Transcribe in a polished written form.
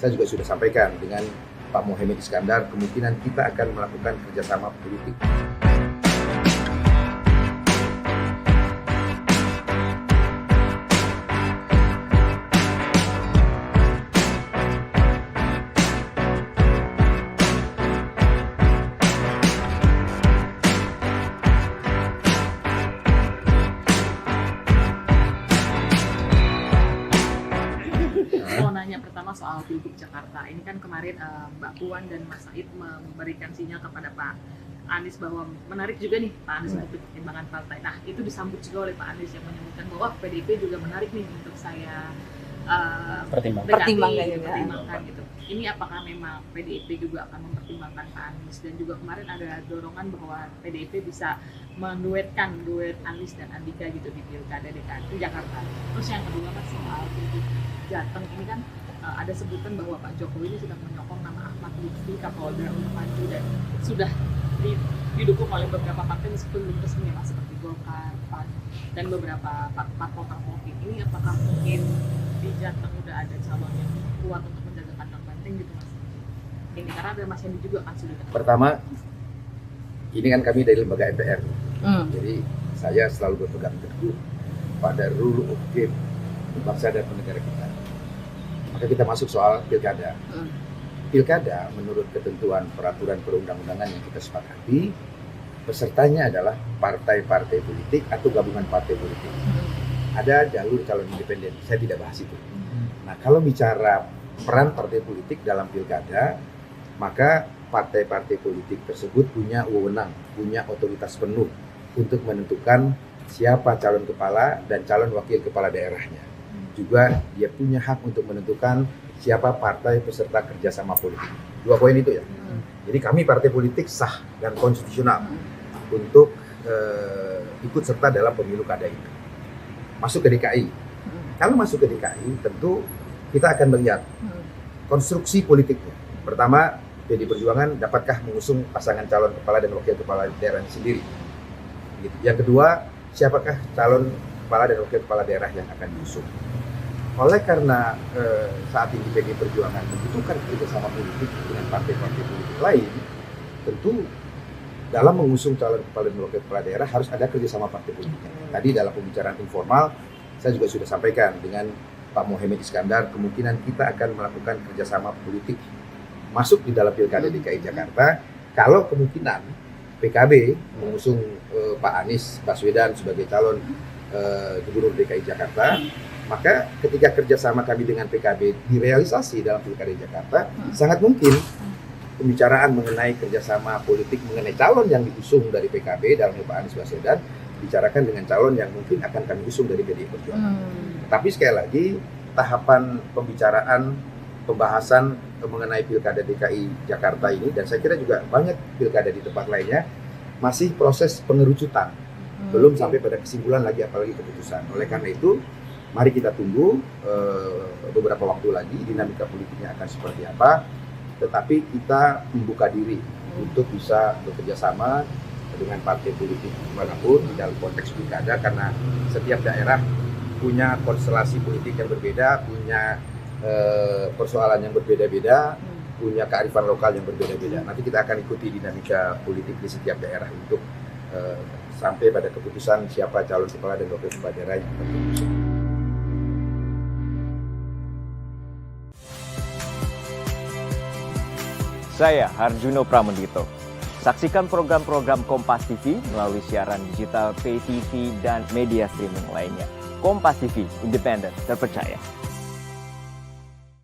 saya juga sudah sampaikan dengan Pak Muhaimin Iskandar, kemungkinan kita akan melakukan kerjasama politik. Mau nanya pertama soal Pilgub Jakarta. Ini kan kemarin Mbak Puan dan Mas Said memberikan sinyal kepada Pak Anies bahwa menarik juga nih Pak Anies untuk pertimbangan partai. Nah, itu disambut juga oleh Pak Anies yang menyebutkan bahwa PDIP juga menarik nih untuk saya pertimbangkan gitu. Ini apakah memang PDIP juga akan mempertimbangkan Pak Anies, dan juga kemarin ada dorongan bahwa PDIP bisa menduetkan duet Anies dan Andika gitu di Pilkada DKI Jakarta. Terus yang kedua kan soal Pilgub Jateng ini kan ada sebutan bahwa Pak Jokowi ini sudah menyokong nama Ahmad Lutfi Kapolda untuk maju dan sudah didukung oleh beberapa partai meskipun belum resmi ya, seperti Golkar, PAN, dan beberapa parpol lain. Ini apakah mungkin di Jateng udah ada calon yang kuat untuk menjaga kandang banteng gitu Mas? Ini karena ada Mas Hendi juga kan sudah. Pertama, ini kan kami dari lembaga MPR, jadi saya selalu berpegang teguh pada rule of game bangsa dan negara kita. Maka kita masuk soal pilkada. Pilkada menurut ketentuan peraturan perundang-undangan yang kita sepakati, pesertanya adalah partai-partai politik atau gabungan partai politik. Ada jalur calon independen, saya tidak bahas itu. Nah, kalau bicara peran partai politik dalam pilkada, maka partai-partai politik tersebut punya wewenang, punya otoritas penuh untuk menentukan siapa calon kepala dan calon wakil kepala daerahnya. Juga dia punya hak untuk menentukan siapa partai peserta kerjasama politik. 2 poin itu ya. Jadi kami partai politik sah dan konstitusional untuk ikut serta dalam pemilu kada ini. Masuk ke DKI. Kalau masuk ke DKI, tentu kita akan melihat konstruksi politiknya. Pertama, PD Perjuangan dapatkah mengusung pasangan calon kepala dan wakil kepala daerahnya sendiri. Gitu. Yang kedua, siapakah calon kepala dan wakil kepala daerah yang akan diusung. Oleh karena saat ini PD Perjuangan membutuhkan kerjasama politik dengan partai-partai politik lain, tentu dalam mengusung calon kepala dan wakil kepala daerah harus ada kerjasama partai politik. Tadi dalam pembicaraan informal, saya juga sudah sampaikan dengan Pak Muhaimin Iskandar, kemungkinan kita akan melakukan kerjasama politik masuk di dalam Pilkada DKI Jakarta, kalau kemungkinan PKB mengusung Pak Anies Baswedan sebagai calon Gubernur DKI Jakarta, maka ketika kerjasama kami dengan PKB direalisasi dalam Pilkada Jakarta, sangat mungkin pembicaraan mengenai kerjasama politik mengenai calon yang diusung dari PKB dalam Pak Anies Baswedan bicarakan dengan calon yang mungkin akan kami usung dari PDI Perjuangan. Tapi sekali lagi, tahapan pembicaraan, pembahasan mengenai Pilkada DKI Jakarta ini, dan saya kira juga banyak pilkada di tempat lainnya, masih proses pengerucutan. Belum sampai pada kesimpulan lagi, apalagi keputusan. Oleh karena itu, mari kita tunggu beberapa waktu lagi dinamika politiknya akan seperti apa. Tetapi kita membuka diri untuk bisa bekerja sama dengan partai politik dimanapun di dalam konteks pilkada, karena setiap daerah punya konstelasi politik yang berbeda, punya persoalan yang berbeda-beda, punya kearifan lokal yang berbeda-beda. Nanti kita akan ikuti dinamika politik di setiap daerah untuk sampai pada keputusan siapa calon kepala dan wakil kepala daerah yang akan diusung. Saya Harjuno Pramendito. Saksikan program-program Kompas TV melalui siaran digital, pay TV, dan media streaming lainnya. Kompas TV, independen, terpercaya.